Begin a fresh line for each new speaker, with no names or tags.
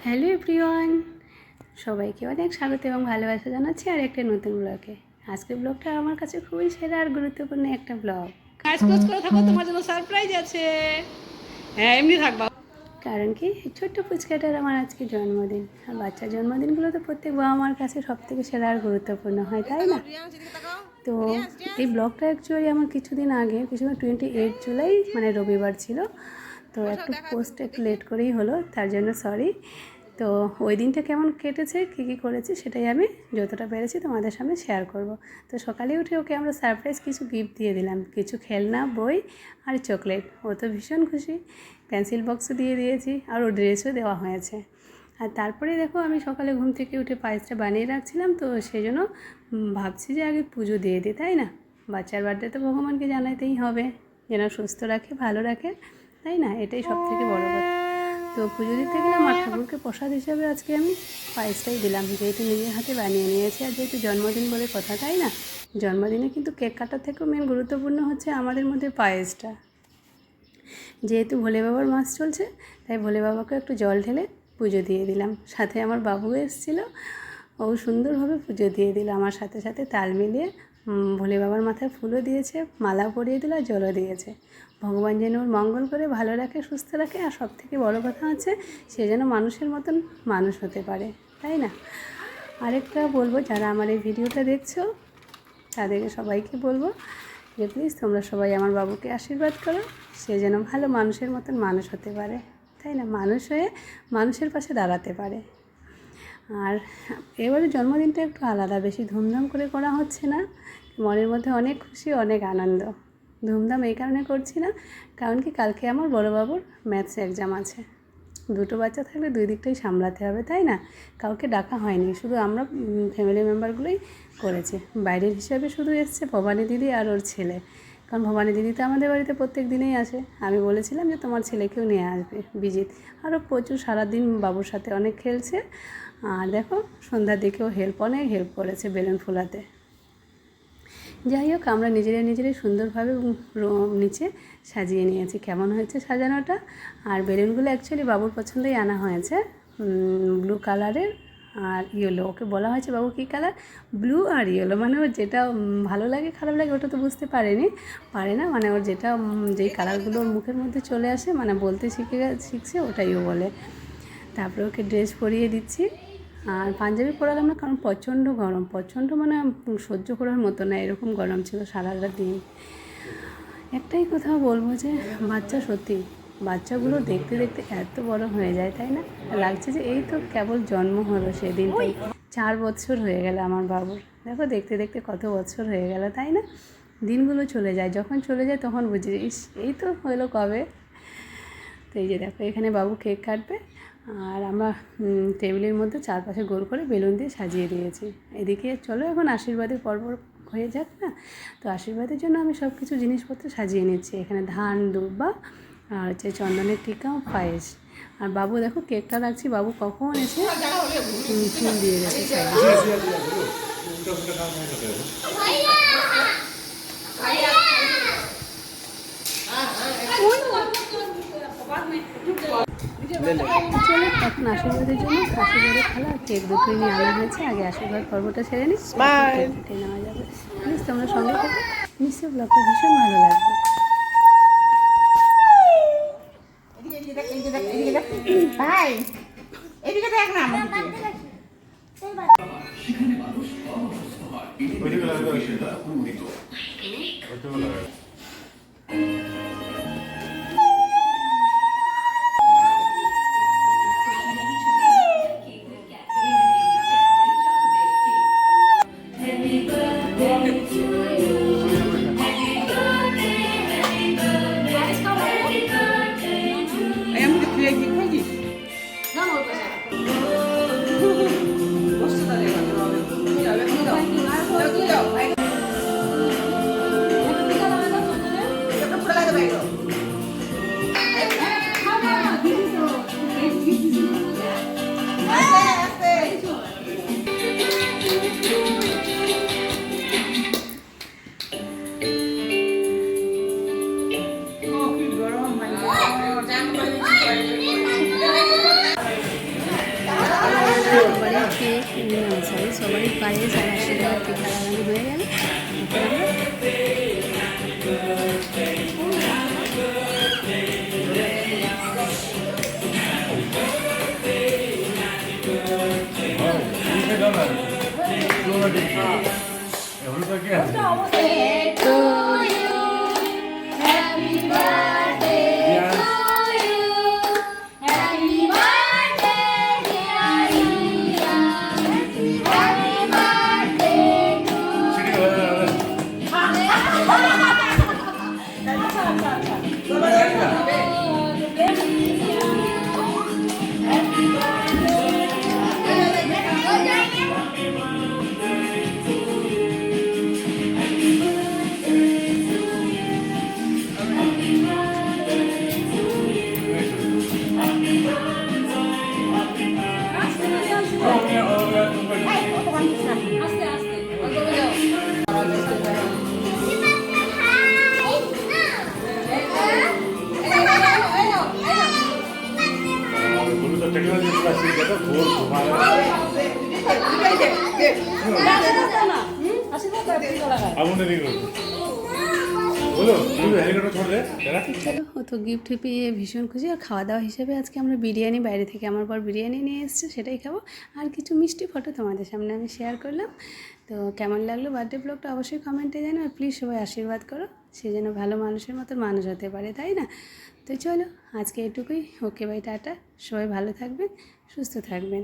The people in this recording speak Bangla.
হ্যালো এভরিওয়ান, সবাইকে অনেক স্বাগত এবং ভালোবাসা জানাচ্ছি আর একটা নতুন ব্লগে। আজকের ব্লগটা আমার কাছে খুবই সেরা আর গুরুত্বপূর্ণ একটা ব্লগ।
কাজ করে থাকো, তোমার জন্য সারপ্রাইজ আছে। হ্যাঁ, এমনি থাকবা।
কারণ কি, ছোট্ট পুচকাটার আমার আজকে জন্মদিন, আর বাচ্চার জন্মদিনগুলো তো প্রত্যেক বাবা মার কাছে সব থেকে সেরা আর গুরুত্বপূর্ণ হয়, তাই না? তো এই ব্লগটা অ্যাকচুয়ালি আমার কিছুদিন আগে, 28 জুলাই মানে রবিবার ছিল, তো একটু পোস্ট একটু লেট করেই হলো, তার জন্য সরি। তো ওই দিনটা কেমন কেটেছে, কী কী করেছি সেটাই আমি যতটা পেরেছি তোমাদের সামনে শেয়ার করব। তো সকালে উঠে ওকে আমরা সারপ্রাইজ কিছু গিফট দিয়ে দিলাম, কিছু খেলনা, বই আর চকলেট। ও তো ভীষণ খুশি, পেন্সিল বক্সও দিয়ে দিয়েছি আর ও ড্রেসও দেওয়া হয়েছে। আর তারপরে দেখো, আমি সকালে ঘুম থেকে উঠে পায়েসটা বানিয়ে রাখছিলাম, তো সেই জন্য ভাবছি যে আগে পুজো দিয়ে দিই, তাই না? বাচ্চার বার্থডে তো ভগবানকে জানাতেই হবে, যেন সুস্থ রাখে, ভালো রাখে, তাই না? এটাই সব থেকে বড় কথা। তো পুজো দিতে গেলাম, আর ঠাকুরকে প্রসাদ হিসাবে আজকে আমি পায়েসটাই দিলাম, যেহেতু নিজের হাতে বানিয়ে নিয়েছি, আর যেহেতু জন্মদিন বলে কথা, তাই না? জন্মদিনে কিন্তু কেক কাটার থেকেও মেন গুরুত্বপূর্ণ হচ্ছে আমাদের মধ্যে পায়েসটা। যেহেতু ভোলে বাবার মাস চলছে, তাই ভোলে বাবাকে একটু জল ঢেলে পুজো দিয়ে দিলাম। সাথে আমার বাবু এসেছিলো, ও সুন্দরভাবে পুজো দিয়ে দিল আমার সাথে সাথে তাল মিলিয়ে। ভোলে বাবার মাথায় ফুলও দিয়েছে, মালা পরিয়ে দিল, আর জলও দিয়েছে। ভগবান যেন ওর মঙ্গল করে, ভালো রাখে, সুস্থ রাখে, আর সব থেকে বড়ো কথা হচ্ছে সে যেন মানুষের মতন মানুষ হতে পারে, তাই না? আরেকটা বলবো, যারা আমার এই ভিডিওটা দেখছো তাদেরকে সবাইকে বলবো যে প্লিজ তোমরা সবাই আমার বাবুকে আশীর্বাদ করো, সে যেন ভালো মানুষের মতন মানুষ হতে পারে, তাই না? মানুষ হয়ে মানুষের পাশে দাঁড়াতে পারে। আর এবারে জন্মদিনটা একটু আলাদা, বেশি ধুমধাম করে করা হচ্ছে না, মনের মধ্যে অনেক খুশি, অনেক আনন্দ। ধুমধাম এই কারণে করছি না, কারণ কি, কালকে আমার বড় বাবুর ম্যাথস এক্সাম আছে। দুটো বাচ্চা থাকলে দুই দিকটাই সামলাতে হবে, তাই না? কাউকে ডাকা হয়নি, শুধু আমরা ফ্যামিলি মেম্বারগুলোই করেছি। বাইরের হিসাবে শুধু এসছে ভবানী দিদি আর ওর ছেলে, কারণ ভবানী দিদি তো আমাদের বাড়িতে প্রত্যেক দিনেই আসে। আমি বলেছিলাম যে তোমার ছেলেকেও নিয়ে আসবে, বিজিত। আরও প্রচুর সারাদিন বাবুর সাথে অনেক খেলছে, আর দেখো সন্ধ্যার দিকেও অনেক হেল্প করেছে বেলুন ফোলাতে। যাই হোক, আমরা নিজেরাই সুন্দরভাবে নিচে সাজিয়ে নিয়েছি। কেমন হয়েছে সাজানোটা? আর বেলুনগুলো অ্যাকচুয়ালি বাবুর পছন্দই আনা হয়েছে, ব্লু কালারের আর ইয়েলো। ওকে বলা হয়েছে, বাবু কী কালার? ব্লু আর ইয়েলো। মানে ওর যেটা ভালো লাগে, খারাপ লাগে ওটা তো বুঝতে পারে না, মানে ওর যেটা, যেই কালারগুলো ওর মুখের মধ্যে চলে আসে, মানে বলতে শিখছে, ওটাই ও বলে। তারপরে ওকে ড্রেস পরিয়ে দিচ্ছি, আর পাঞ্জাবি পরালাম না, কারণ প্রচণ্ড গরম, প্রচণ্ড মানে সহ্য করার মতো না, এরকম গরম ছিল সারাটা দিন। একটাই কথা বলবো যে বাচ্চাগুলো দেখতে দেখতে এত বড় হয়ে যায়, তাই না? লাগছে যে এই তো কেবল জন্ম হলো সেদিনটাই, 4 বছর হয়ে গেল আমার বাবুর। দেখো দেখতে দেখতে কত বছর হয়ে গেল, তাই না? দিনগুলো চলে যায়, যখন চলে যায় তখন বুঝি ইস, এই তো হলো কবে। তো এই যে দেখো, এখানে বাবু কেক কাটবে, আর আমরা টেবিলের মধ্যে চারপাশে গোল করে বেলুন দিয়ে সাজিয়ে দিয়েছি। এদিকে চলো এখন আশীর্বাদের পর্ব হয়ে যাক না। তো আশীর্বাদের জন্য আমি সব কিছু জিনিসপত্র সাজিয়ে নিচ্ছি। এখানে ধান, দুব্বা, আর হচ্ছে চন্দনের টিকা, পায়েস। আর বাবু দেখো কেকটা রাখছি, বাবু কখন এসে ফুল দিয়ে গেছে। চলো এখন আশীর্বাদের জন্য আশীর্বাদের খেলা কেক দুটোই নিয়ে আনা হয়েছে। আগে আশীর্বাদ পর্বটা সেরে নিই, কেটে নেওয়া যাবে। প্লিজ তোমরা সঙ্গে থাকো, নিশ্চয়ই ব্লগটা ভীষণ ভালো লাগবে।
ভাই এদিকে দেখ না,
পায়েস আর আশীর্বাদ টিকা লাগানো হয়ে গেল। চলো, ও তো গিফট পেয়ে ভীষণ খুশি। আর খাওয়া দাওয়া হিসেবে আজকে আমরা বিরিয়ানি, বাইরে থেকে আমার পর বিরিয়ানি নিয়ে এসেছে, সেটাই খাবো। আর কিছু মিষ্টি ফটো তোমাদের সামনে আমি শেয়ার করলাম। তো কেমন লাগলো বার্থডে ব্লগটা অবশ্যই কমেন্টে জানো। আর প্লিজ সবাই আশীর্বাদ করো, সে যেন ভালো মানুষের মতো মানুষ হতে পারে, তাই না? তো চলো আজকে এটুকুই। Okay bye, tata. সবাই ভালো থাকবেন, সুস্থ থাকবেন।